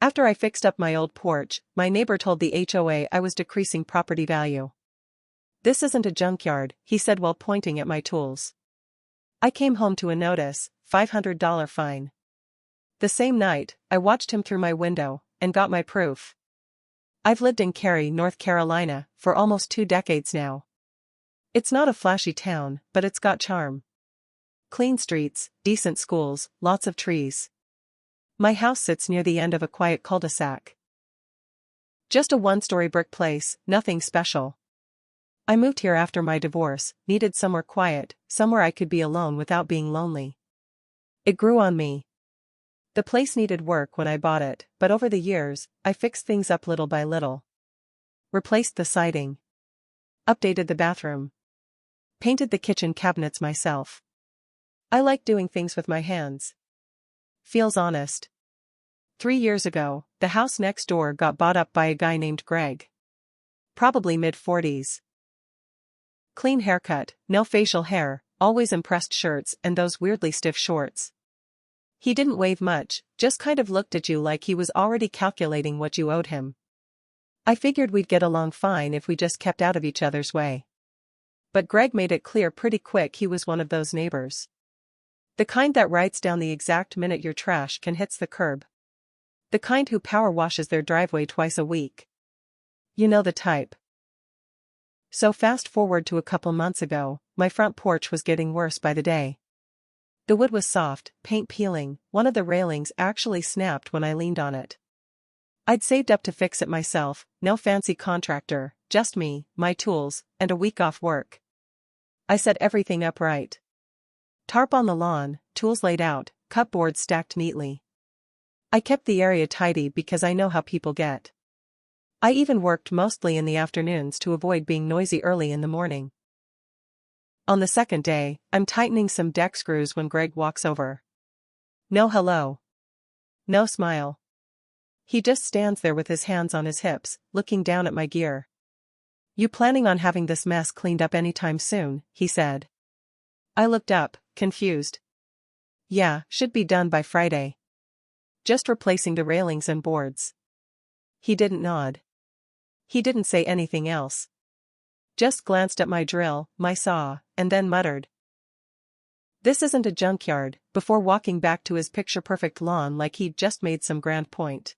After I fixed up my old porch, my neighbor told the HOA I was decreasing property value. "This isn't a junkyard," he said while pointing at my tools. I came home to a notice, $500 fine. The same night, I watched him through my window, and got my proof. I've lived in Cary, North Carolina, for almost 2 decades now. It's not a flashy town, but it's got charm. Clean streets, decent schools, lots of trees. My house sits near the end of a quiet cul-de-sac. Just a one-story brick place, nothing special. I moved here after my divorce, needed somewhere quiet, somewhere I could be alone without being lonely. It grew on me. The place needed work when I bought it, but over the years, I fixed things up little by little. Replaced the siding. Updated the bathroom. Painted the kitchen cabinets myself. I like doing things with my hands. Feels honest. 3 years ago, the house next door got bought up by a guy named Greg. Probably mid-40s. Clean haircut, no facial hair, always impressed shirts and those weirdly stiff shorts. He didn't wave much, just kind of looked at you like he was already calculating what you owed him. I figured we'd get along fine if we just kept out of each other's way. But Greg made it clear pretty quick he was one of those neighbors. The kind that writes down the exact minute your trash can hit the curb. The kind who power washes their driveway twice a week. You know the type. So fast forward to a couple months ago, my front porch was getting worse by the day. The wood was soft, paint peeling, one of the railings actually snapped when I leaned on it. I'd saved up to fix it myself, no fancy contractor, just me, my tools, and a week off work. I set everything up right. Tarp on the lawn, tools laid out, cupboards stacked neatly. I kept the area tidy because I know how people get. I even worked mostly in the afternoons to avoid being noisy early in the morning. On the second day, I'm tightening some deck screws when Greg walks over. No hello. No smile. He just stands there with his hands on his hips, looking down at my gear. "You planning on having this mess cleaned up anytime soon?" he said. I looked up, confused. "Yeah, should be done by Friday. Just replacing the railings and boards." He didn't nod. He didn't say anything else. Just glanced at my drill, my saw, and then muttered, "This isn't a junkyard," before walking back to his picture-perfect lawn like he'd just made some grand point.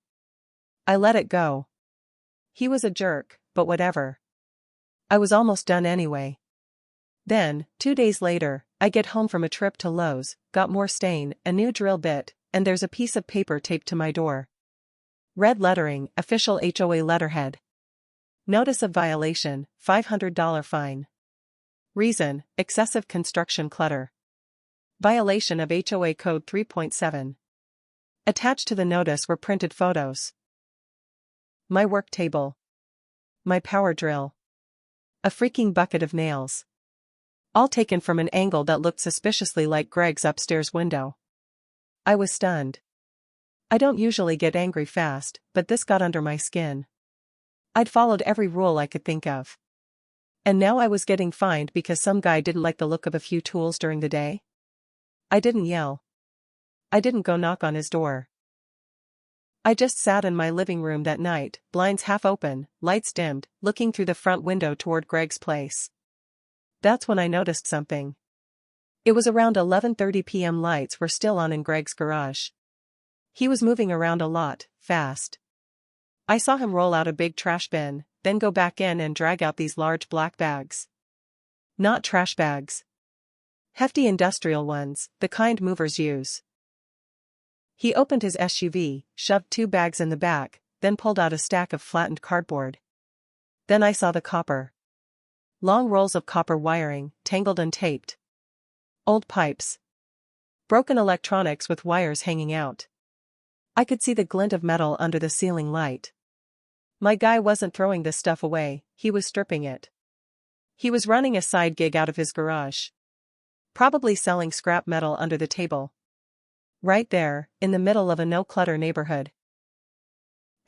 I let it go. He was a jerk, but whatever. I was almost done anyway. Then, 2 days later, I get home from a trip to Lowe's, got more stain, a new drill bit, and there's a piece of paper taped to my door. Red lettering, official HOA letterhead. Notice of violation, $500 fine. Reason, excessive construction clutter. Violation of HOA Code 3.7. Attached to the notice were printed photos. My work table. My power drill. A freaking bucket of nails. All taken from an angle that looked suspiciously like Greg's upstairs window. I was stunned. I don't usually get angry fast, but this got under my skin. I'd followed every rule I could think of. And now I was getting fined because some guy didn't like the look of a few tools during the day? I didn't yell. I didn't go knock on his door. I just sat in my living room that night, blinds half open, lights dimmed, looking through the front window toward Greg's place. That's when I noticed something. It was around 11:30 p.m. Lights were still on in Greg's garage. He was moving around a lot, fast. I saw him roll out a big trash bin, then go back in and drag out these large black bags. Not trash bags. Hefty industrial ones, the kind movers use. He opened his SUV, shoved 2 bags in the back, then pulled out a stack of flattened cardboard. Then I saw the copper. Long rolls of copper wiring, tangled and taped. Old pipes. Broken electronics with wires hanging out. I could see the glint of metal under the ceiling light. My guy wasn't throwing this stuff away, he was stripping it. He was running a side gig out of his garage. Probably selling scrap metal under the table. Right there, in the middle of a no-clutter neighborhood.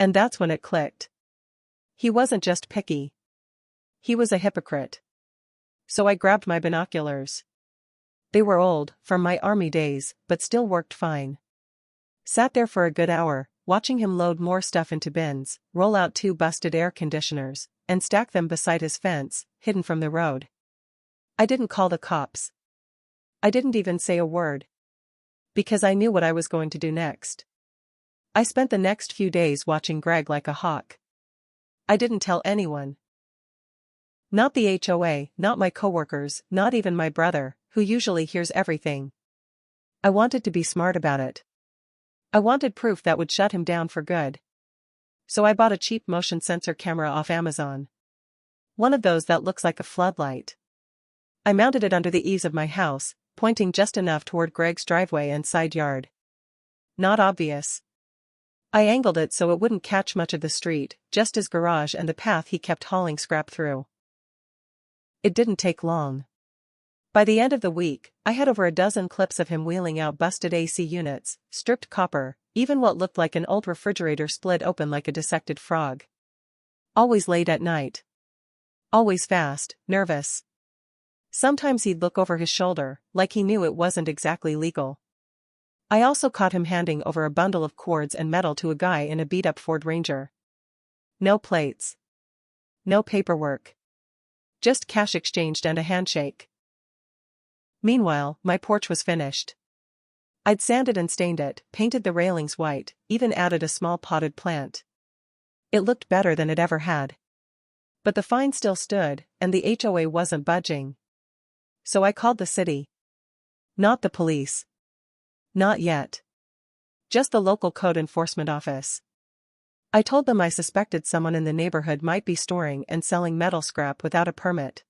And that's when it clicked. He wasn't just picky. He was a hypocrite. So I grabbed my binoculars. They were old, from my army days, but still worked fine. Sat there for a good hour, watching him load more stuff into bins, roll out 2 busted air conditioners, and stack them beside his fence, hidden from the road. I didn't call the cops. I didn't even say a word. Because I knew what I was going to do next. I spent the next few days watching Greg like a hawk. I didn't tell anyone. Not the HOA, not my coworkers, not even my brother, who usually hears everything. I wanted to be smart about it. I wanted proof that would shut him down for good. So I bought a cheap motion sensor camera off Amazon. One of those that looks like a floodlight. I mounted it under the eaves of my house, pointing just enough toward Greg's driveway and side yard. Not obvious. I angled it so it wouldn't catch much of the street, just his garage and the path he kept hauling scrap through. It didn't take long. By the end of the week, I had over a dozen clips of him wheeling out busted AC units, stripped copper, even what looked like an old refrigerator split open like a dissected frog. Always late at night. Always fast, nervous. Sometimes he'd look over his shoulder, like he knew it wasn't exactly legal. I also caught him handing over a bundle of cords and metal to a guy in a beat-up Ford Ranger. No plates. No paperwork. Just cash exchanged and a handshake. Meanwhile, my porch was finished. I'd sanded and stained it, painted the railings white, even added a small potted plant. It looked better than it ever had. But the fine still stood, and the HOA wasn't budging. So I called the city. Not the police. Not yet. Just the local code enforcement office. I told them I suspected someone in the neighborhood might be storing and selling metal scrap without a permit.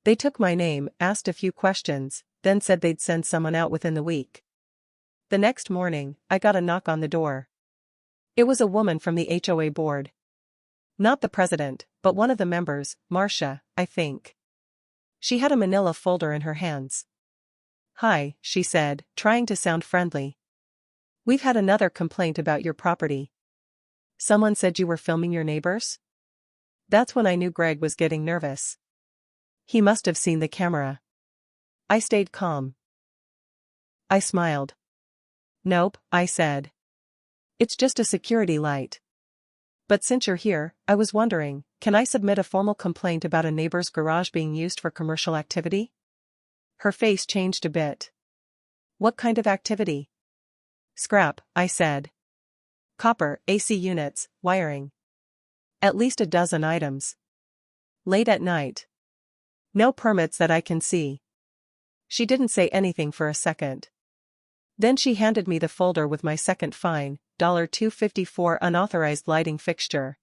They took my name, asked a few questions, then said they'd send someone out within the week. The next morning, I got a knock on the door. It was a woman from the HOA board. Not the president, but one of the members, Marcia, I think. She had a manila folder in her hands. "Hi," she said, trying to sound friendly. "We've had another complaint about your property. Someone said you were filming your neighbors?" That's when I knew Greg was getting nervous. He must have seen the camera. I stayed calm. I smiled. "Nope," I said. "It's just a security light. But since you're here, I was wondering, can I submit a formal complaint about a neighbor's garage being used for commercial activity?" Her face changed a bit. "What kind of activity?" "Scrap," I said. "Copper, AC units, wiring. At least a dozen items. Late at night. No permits that I can see." She didn't say anything for a second. Then she handed me the folder with my second fine, $2.54 unauthorized lighting fixture.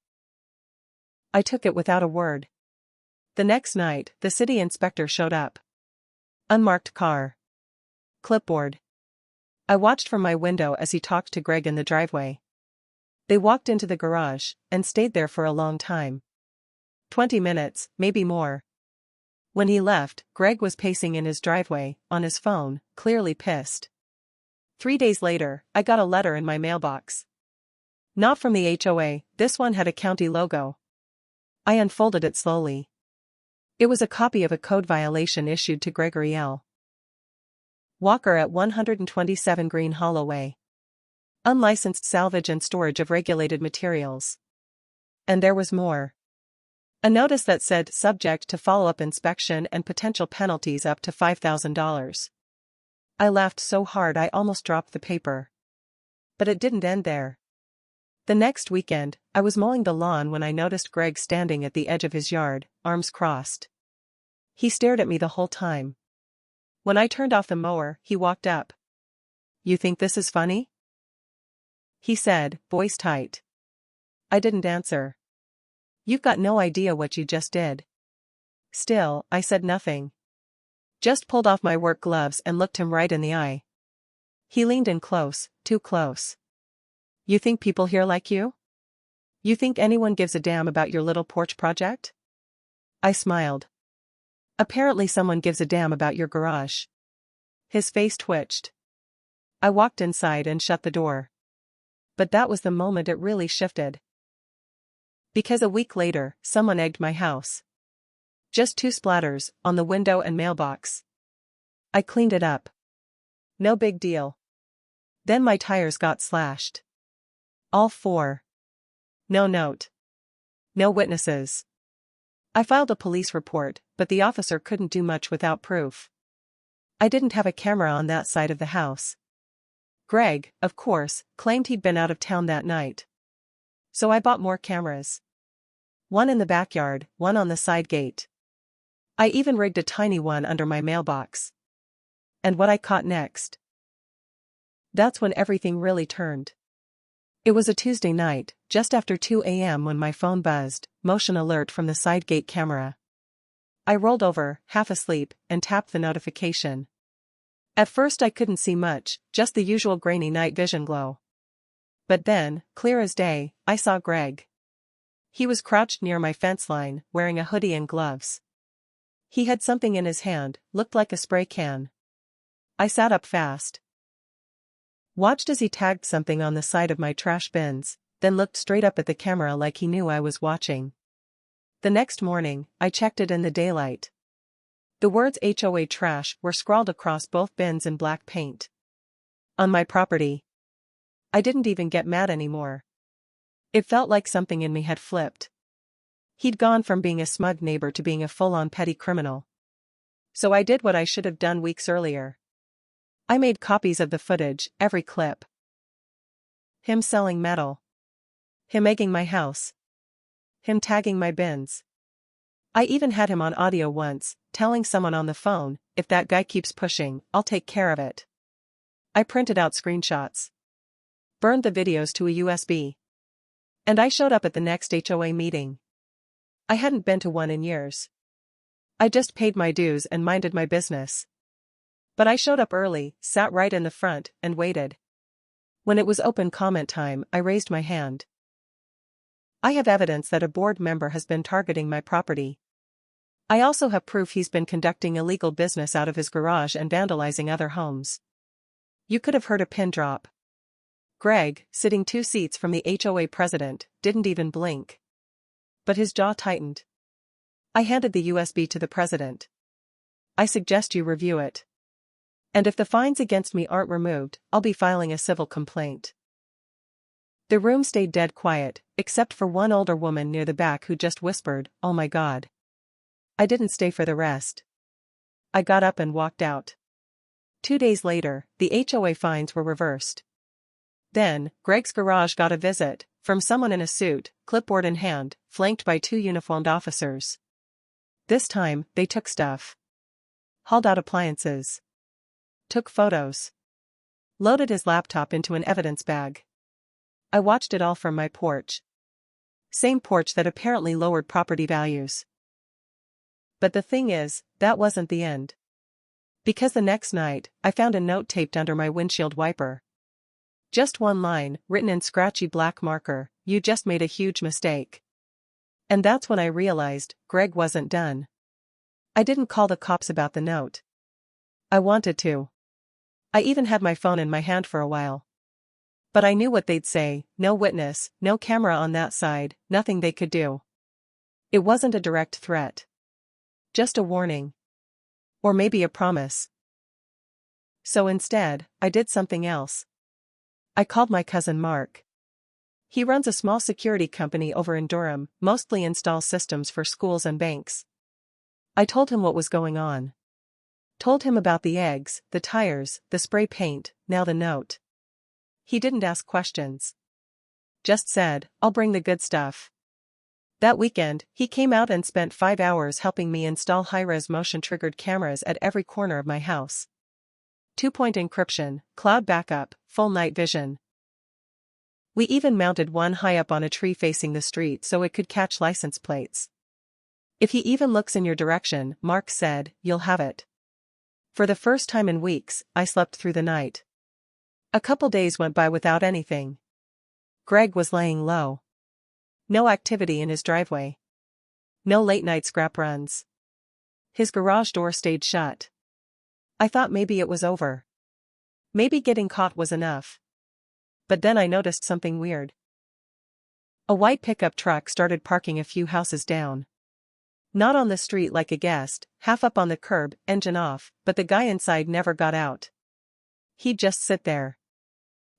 I took it without a word. The next night, the city inspector showed up. Unmarked car. Clipboard. I watched from my window as he talked to Greg in the driveway. They walked into the garage, and stayed there for a long time. 20 minutes, maybe more. When he left, Greg was pacing in his driveway, on his phone, clearly pissed. 3 days later, I got a letter in my mailbox. Not from the HOA, this one had a county logo. I unfolded it slowly. It was a copy of a code violation issued to Gregory L. Walker at 127 Green Hollow Way. Unlicensed salvage and storage of regulated materials. And there was more. A notice that said subject to follow-up inspection and potential penalties up to $5,000. I laughed so hard I almost dropped the paper. But it didn't end there. The next weekend, I was mowing the lawn when I noticed Greg standing at the edge of his yard, arms crossed. He stared at me the whole time. When I turned off the mower, he walked up. "You think this is funny?" he said, voice tight. I didn't answer. "You've got no idea what you just did." Still, I said nothing. Just pulled off my work gloves and looked him right in the eye. He leaned in close, too close. "You think people here like you? You think anyone gives a damn about your little porch project?" I smiled. "Apparently someone gives a damn about your garage." His face twitched. I walked inside and shut the door. But that was the moment it really shifted. Because a week later, someone egged my house. Just 2 splatters, on the window and mailbox. I cleaned it up. No big deal. Then my tires got slashed. All four. No note. No witnesses. I filed a police report, but the officer couldn't do much without proof. I didn't have a camera on that side of the house. Greg, of course, claimed he'd been out of town that night. So I bought more cameras. One in the backyard, one on the side gate. I even rigged a tiny one under my mailbox. And what I caught next? That's when everything really turned. It was a Tuesday night, just after 2 a.m. when my phone buzzed, motion alert from the side gate camera. I rolled over, half asleep, and tapped the notification. At first I couldn't see much, just the usual grainy night vision glow. But then, clear as day, I saw Greg. He was crouched near my fence line, wearing a hoodie and gloves. He had something in his hand, looked like a spray can. I sat up fast. Watched as he tagged something on the side of my trash bins, then looked straight up at the camera like he knew I was watching. The next morning, I checked it in the daylight. The words HOA trash were scrawled across both bins in black paint. On my property. I didn't even get mad anymore. It felt like something in me had flipped. He'd gone from being a smug neighbor to being a full-on petty criminal. So I did what I should have done weeks earlier. I made copies of the footage, every clip. Him selling metal. Him egging my house. Him tagging my bins. I even had him on audio once, telling someone on the phone, "If that guy keeps pushing, I'll take care of it." I printed out screenshots. Burned the videos to a USB. And I showed up at the next HOA meeting. I hadn't been to one in years. I just paid my dues and minded my business. But I showed up early, sat right in the front, and waited. When it was open comment time, I raised my hand. I have evidence that a board member has been targeting my property. I also have proof he's been conducting illegal business out of his garage and vandalizing other homes. You could have heard a pin drop. Greg, sitting 2 seats from the HOA president, didn't even blink. But his jaw tightened. I handed the USB to the president. I suggest you review it. And if the fines against me aren't removed, I'll be filing a civil complaint. The room stayed dead quiet, except for one older woman near the back who just whispered, "Oh my God." I didn't stay for the rest. I got up and walked out. 2 days later, the HOA fines were reversed. Then, Greg's garage got a visit, from someone in a suit, clipboard in hand, flanked by 2 uniformed officers. This time, they took stuff. Hauled out appliances. Took photos. Loaded his laptop into an evidence bag. I watched it all from my porch. Same porch that apparently lowered property values. But the thing is, that wasn't the end. Because the next night, I found a note taped under my windshield wiper. Just one line, written in scratchy black marker, "You just made a huge mistake." And that's when I realized, Greg wasn't done. I didn't call the cops about the note. I wanted to. I even had my phone in my hand for a while. But I knew what they'd say, no witness, no camera on that side, nothing they could do. It wasn't a direct threat. Just a warning. Or maybe a promise. So instead, I did something else. I called my cousin Mark. He runs a small security company over in Durham, mostly installs systems for schools and banks. I told him what was going on. Told him about the eggs, the tires, the spray paint, now the note. He didn't ask questions. Just said, "I'll bring the good stuff." That weekend, he came out and spent 5 hours helping me install high-res motion-triggered cameras at every corner of my house. 2-point encryption, cloud backup, full night vision. We even mounted one high up on a tree facing the street so it could catch license plates. "If he even looks in your direction," Mark said, "you'll have it." For the first time in weeks, I slept through the night. A couple days went by without anything. Greg was laying low. No activity in his driveway. No late-night scrap runs. His garage door stayed shut. I thought maybe it was over. Maybe getting caught was enough. But then I noticed something weird. A white pickup truck started parking a few houses down. Not on the street like a guest, half up on the curb, engine off, but the guy inside never got out. He'd just sit there.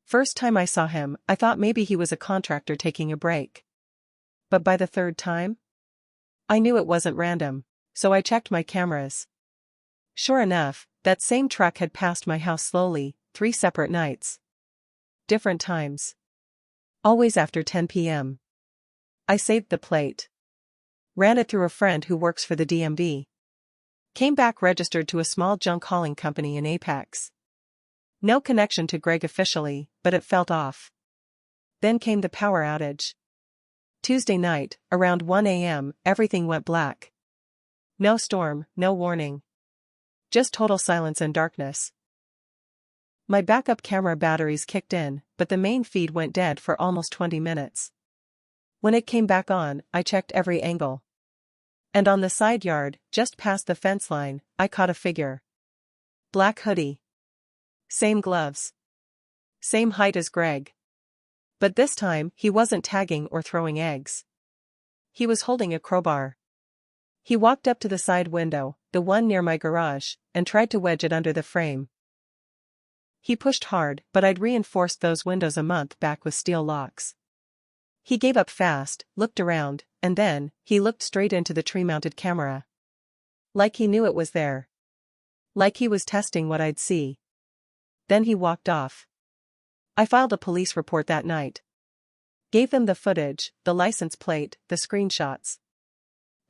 First time I saw him, I thought maybe he was a contractor taking a break. But by the third time, I knew it wasn't random, so I checked my cameras. Sure enough, that same truck had passed my house slowly, 3 separate nights. Different times. Always after 10 p.m. I saved the plate. Ran it through a friend who works for the DMV. Came back registered to a small junk hauling company in Apex. No connection to Greg officially, but it felt off. Then came the power outage. Tuesday night, around 1 a.m., everything went black. No storm, no warning. Just total silence and darkness. My backup camera batteries kicked in, but the main feed went dead for almost 20 minutes. When it came back on, I checked every angle. And on the side yard, just past the fence line, I caught a figure. Black hoodie. Same gloves. Same height as Greg. But this time, he wasn't tagging or throwing eggs. He was holding a crowbar. He walked up to the side window, the one near my garage, and tried to wedge it under the frame. He pushed hard, but I'd reinforced those windows a month back with steel locks. He gave up fast, looked around, and then, he looked straight into the tree-mounted camera. Like he knew it was there. Like he was testing what I'd see. Then he walked off. I filed a police report that night. Gave them the footage, the license plate, the screenshots.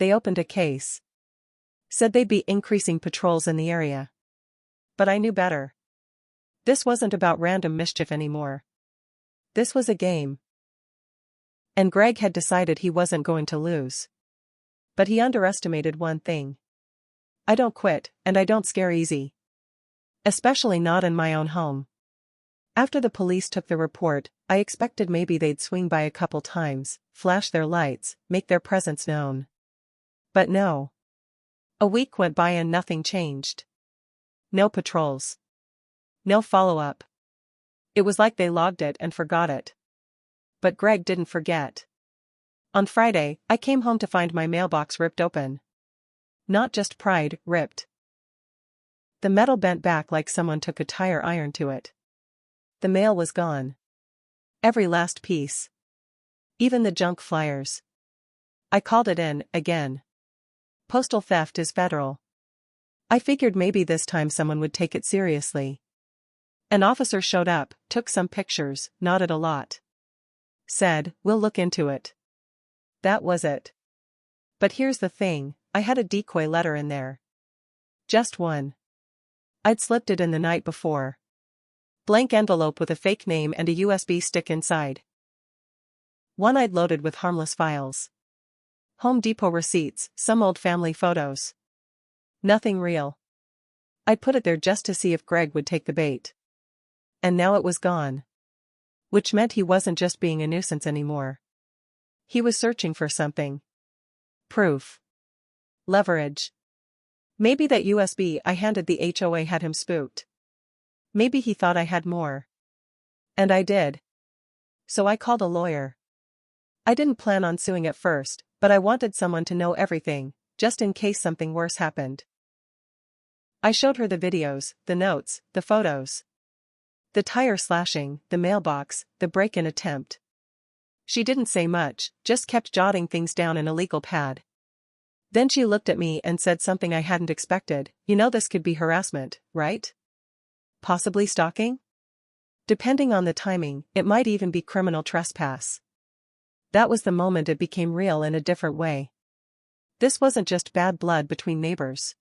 They opened a case. Said they'd be increasing patrols in the area. But I knew better. This wasn't about random mischief anymore. This was a game. And Greg had decided he wasn't going to lose. But he underestimated one thing. I don't quit, and I don't scare easy. Especially not in my own home. After the police took the report, I expected maybe they'd swing by a couple times, flash their lights, make their presence known. But no. A week went by and nothing changed. No patrols. No follow-up. It was like they logged it and forgot it. But Greg didn't forget. On Friday, I came home to find my mailbox ripped open. Not just pried, ripped. The metal bent back like someone took a tire iron to it. The mail was gone. Every last piece. Even the junk flyers. I called it in, again. Postal theft is federal. I figured maybe this time someone would take it seriously. An officer showed up, took some pictures, nodded a lot. Said, "We'll look into it." That was it. But here's the thing, I had a decoy letter in there. Just one. I'd slipped it in the night before. Blank envelope with a fake name and a USB stick inside. One I'd loaded with harmless files. Home Depot receipts, some old family photos. Nothing real. I'd put it there just to see if Greg would take the bait. And now it was gone. Which meant he wasn't just being a nuisance anymore. He was searching for something. Proof. Leverage. Maybe that USB I handed the HOA had him spooked. Maybe he thought I had more. And I did. So I called a lawyer. I didn't plan on suing at first, but I wanted someone to know everything, just in case something worse happened. I showed her the videos, the notes, the photos. The tire slashing, the mailbox, the break-in attempt. She didn't say much, just kept jotting things down in a legal pad. Then she looked at me and said something I hadn't expected. "You know this could be harassment, right? Possibly stalking? Depending on the timing, it might even be criminal trespass." That was the moment it became real in a different way. This wasn't just bad blood between neighbors.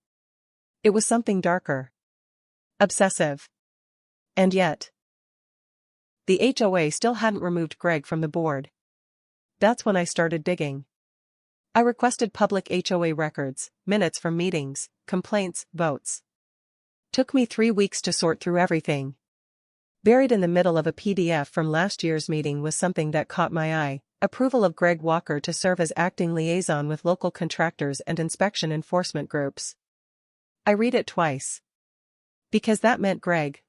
It was something darker. Obsessive. And yet, the HOA still hadn't removed Greg from the board. That's when I started digging. I requested public HOA records, minutes from meetings, complaints, votes. Took me 3 weeks to sort through everything. Buried in the middle of a PDF from last year's meeting was something that caught my eye: approval of Greg Walker to serve as acting liaison with local contractors and inspection enforcement groups. I read it twice. Because that meant Greg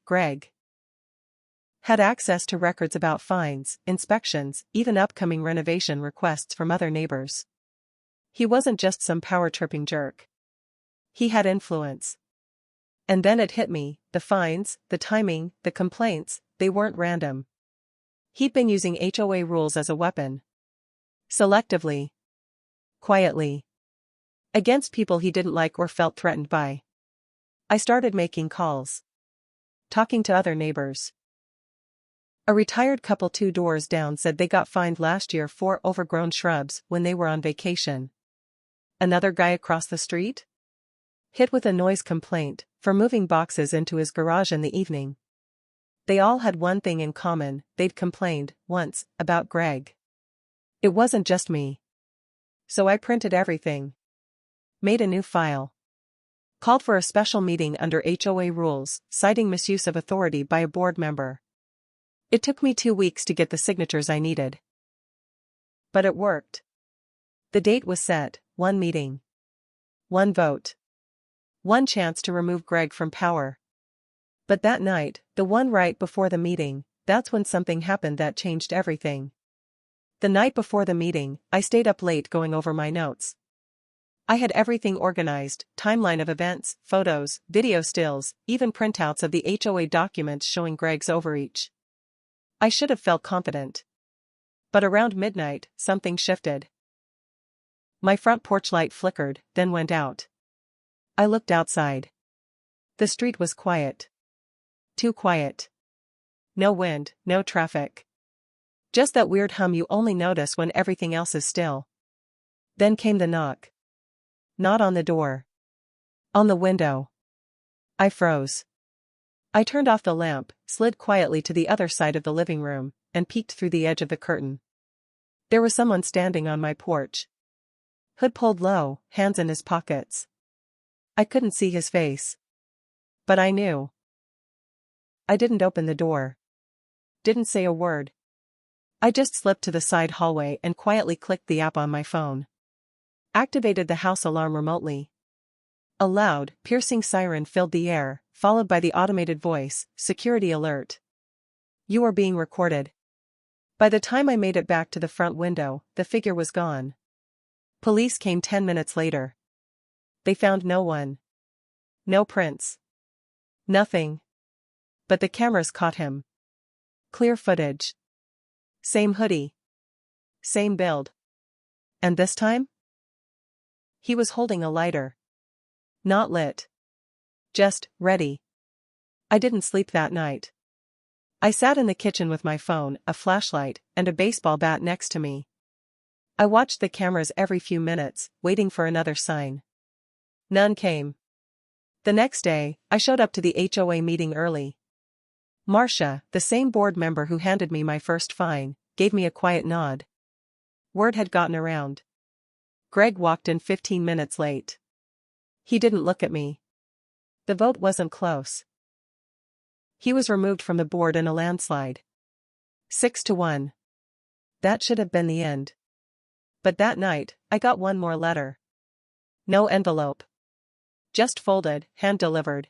had access to records about fines, inspections, even upcoming renovation requests from other neighbors. He wasn't just some power-tripping jerk. He had influence. And then it hit me: the fines, the timing, the complaints, they weren't random. He'd been using HOA rules as a weapon. Selectively. Quietly. Against people he didn't like or felt threatened by. I started making calls. Talking to other neighbors. A retired couple 2 doors down said they got fined last year for overgrown shrubs when they were on vacation. Another guy across the street? Hit with a noise complaint for moving boxes into his garage in the evening. They all had one thing in common: they'd complained, once, about Greg. It wasn't just me. So I printed everything. Made a new file. Called for a special meeting under HOA rules, citing misuse of authority by a board member. It took me 2 weeks to get the signatures I needed. But it worked. The date was set: 1 meeting. 1 vote. 1 chance to remove Greg from power. But that night, the one right before the meeting, that's when something happened that changed everything. The night before the meeting, I stayed up late going over my notes. I had everything organized: timeline of events, photos, video stills, even printouts of the HOA documents showing Greg's overreach. I should have felt confident. But around midnight, something shifted. My front porch light flickered, then went out. I looked outside. The street was quiet. Too quiet. No wind, no traffic. Just that weird hum you only notice when everything else is still. Then came the knock. Not on the door. On the window. I froze. I turned off the lamp, slid quietly to the other side of the living room, and peeked through the edge of the curtain. There was someone standing on my porch. Hood pulled low, hands in his pockets. I couldn't see his face. But I knew. I didn't open the door. Didn't say a word. I just slipped to the side hallway and quietly clicked the app on my phone. Activated the house alarm remotely. A loud, piercing siren filled the air, followed by the automated voice: "Security alert. You are being recorded." By the time I made it back to the front window, the figure was gone. Police came 10 minutes later. They found no one. No prints. Nothing. But the cameras caught him. Clear footage. Same hoodie. Same build. And this time? He was holding a lighter. Not lit. Just ready. I didn't sleep that night. I sat in the kitchen with my phone, a flashlight, and a baseball bat next to me. I watched the cameras every few minutes, waiting for another sign. None came. The next day, I showed up to the HOA meeting early. Marcia, the same board member who handed me my first fine, gave me a quiet nod. Word had gotten around. Greg walked in 15 minutes late. He didn't look at me. The vote wasn't close. He was removed from the board in a landslide. 6-1. That should have been the end. But that night, I got one more letter. No envelope. Just folded, hand-delivered.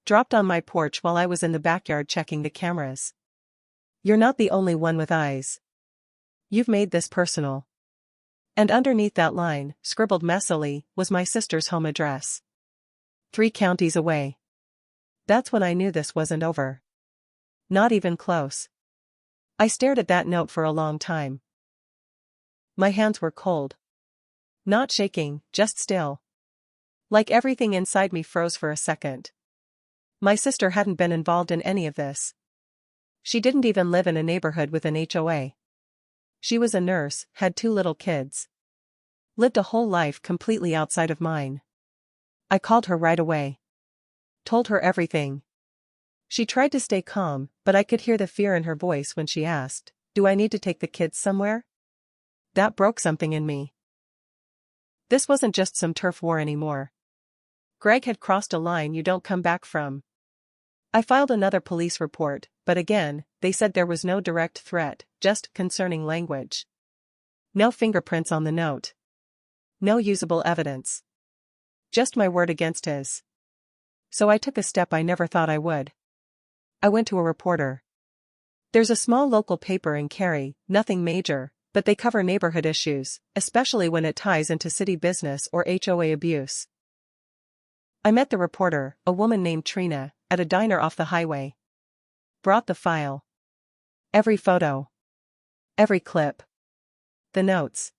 Dropped on my porch while I was in the backyard checking the cameras. You're not the only one with eyes. You've made this personal. And underneath that line, scribbled messily, was my sister's home address. 3 counties away. That's when I knew this wasn't over. Not even close. I stared at that note for a long time. My hands were cold. Not shaking, just still. Like everything inside me froze for a second. My sister hadn't been involved in any of this. She didn't even live in a neighborhood with an HOA. She was a nurse, had 2 little kids. Lived a whole life completely outside of mine. I called her right away. Told her everything. She tried to stay calm, but I could hear the fear in her voice when she asked, "Do I need to take the kids somewhere?" That broke something in me. This wasn't just some turf war anymore. Greg had crossed a line you don't come back from. I filed another police report, but again, they said there was no direct threat, just concerning language. No fingerprints on the note. No usable evidence. Just my word against his. So I took a step I never thought I would. I went to a reporter. There's a small local paper in Cary, nothing major, but they cover neighborhood issues, especially when it ties into city business or HOA abuse. I met the reporter, a woman named Trina, at a diner off the highway. Brought the file. Every photo. Every clip. The notes.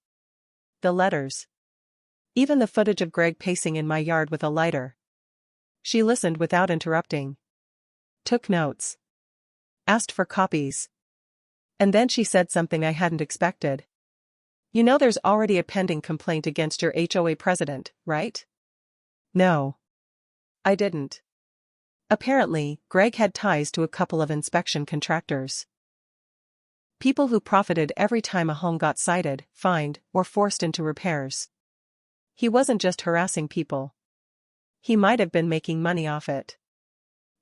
The letters. Even the footage of Greg pacing in my yard with a lighter. She listened without interrupting. Took notes. Asked for copies. And then she said something I hadn't expected. You know there's already a pending complaint against your HOA president, right? No. I didn't. Apparently, Greg had ties to a couple of inspection contractors. People who profited every time a home got cited, fined, or forced into repairs. He wasn't just harassing people. He might have been making money off it.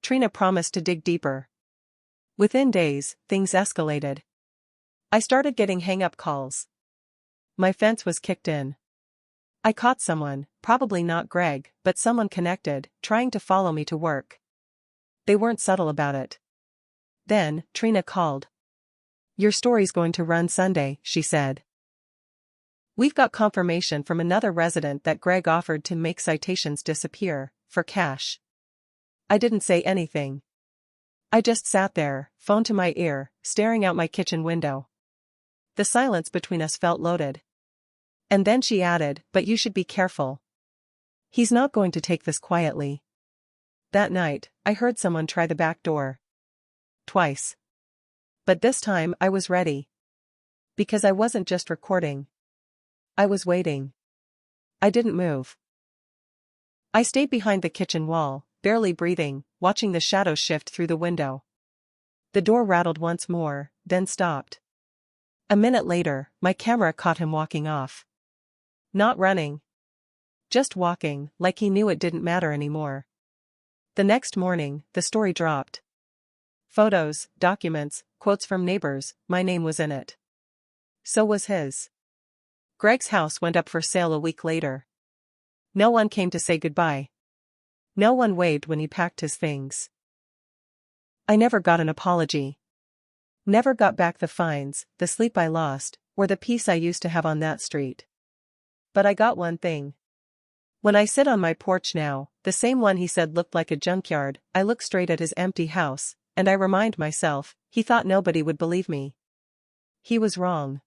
Trina promised to dig deeper. Within days, things escalated. I started getting hang-up calls. My fence was kicked in. I caught someone, probably not Greg, but someone connected, trying to follow me to work. They weren't subtle about it. Then, Trina called. Your story's going to run Sunday, she said. We've got confirmation from another resident that Greg offered to make citations disappear, for cash. I didn't say anything. I just sat there, phone to my ear, staring out my kitchen window. The silence between us felt loaded. And then she added, but you should be careful. He's not going to take this quietly. That night, I heard someone try the back door. Twice. But this time I was ready. Because I wasn't just recording. I was waiting. I didn't move. I stayed behind the kitchen wall, barely breathing, watching the shadows shift through the window. The door rattled once more, then stopped. A minute later, my camera caught him walking off. Not running. Just walking, like he knew it didn't matter anymore. The next morning, the story dropped. Photos, documents, quotes from neighbors, my name was in it. So was his. Greg's house went up for sale a week later. No one came to say goodbye. No one waved when he packed his things. I never got an apology. Never got back the fines, the sleep I lost, or the peace I used to have on that street. But I got one thing. When I sit on my porch now, the same one he said looked like a junkyard, I look straight at his empty house, and I remind myself, he thought nobody would believe me. He was wrong.